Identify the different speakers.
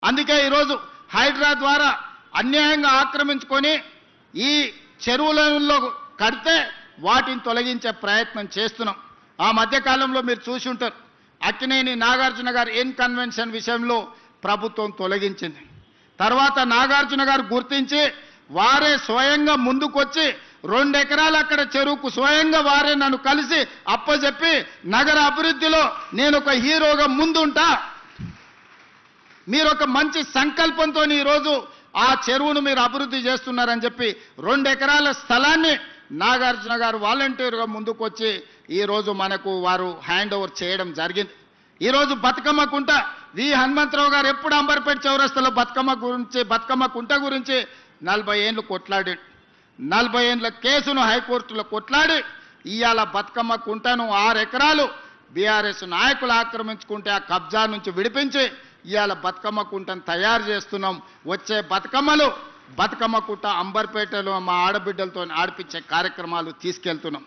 Speaker 1: అందుకే ఈరోజు హైడ్రా ద్వారా అన్యాయంగా ఆక్రమించుకొని ఈ చెరువులలో కడితే వాటిని తొలగించే ప్రయత్నం చేస్తున్నాం. ఆ మధ్యకాలంలో మీరు చూసి ఉంటారు, అక్కినేని నాగార్జున గారు ఇన్కన్వెన్షన్ విషయంలో ప్రభుత్వం తొలగించింది. తర్వాత నాగార్జున గారు గుర్తించి వారే స్వయంగా ముందుకొచ్చి 2 ఎకరాలు అక్కడ చెరువుకు స్వయంగా వారే నన్ను కలిసి అప్పచెప్పి నగర అభివృద్ధిలో నేను ఒక హీరోగా ముందుంటా, మీరు ఒక మంచి సంకల్పంతో ఈరోజు ఆ చెరువును మీరు అభివృద్ధి చేస్తున్నారని చెప్పి 2 ఎకరాల స్థలాన్ని నాగార్జున గారు వాలంటీర్గా ముందుకొచ్చి ఈరోజు మనకు వారు హ్యాండ్ ఓవర్ చేయడం జరిగింది. ఈరోజు బతుకమ్మ కుంట వి హనుమంతరావు గారు ఎప్పుడు అంబర్పేట చౌరస్తాలో బతుకమ్మ కుంట గురించి 40 ఏళ్ళు కొట్లాడి 40 ఏళ్ళ కేసును హైకోర్టులో కొట్లాడి ఇవాళ బతుకమ్మ కుంటను 6 ఎకరాలు బీఆర్ఎస్ నాయకులు ఆక్రమించుకుంటే ఆ కబ్జా నుంచి విడిపించి ఇవాళ బతుకమ్మ కుంటను తయారు చేస్తున్నాం. వచ్చే బతుకమ్మలు బతుకమ్మ కుంట అంబర్పేటలో మా ఆడబిడ్డలతో ఆడిపించే కార్యక్రమాలు తీసుకెళ్తున్నాం.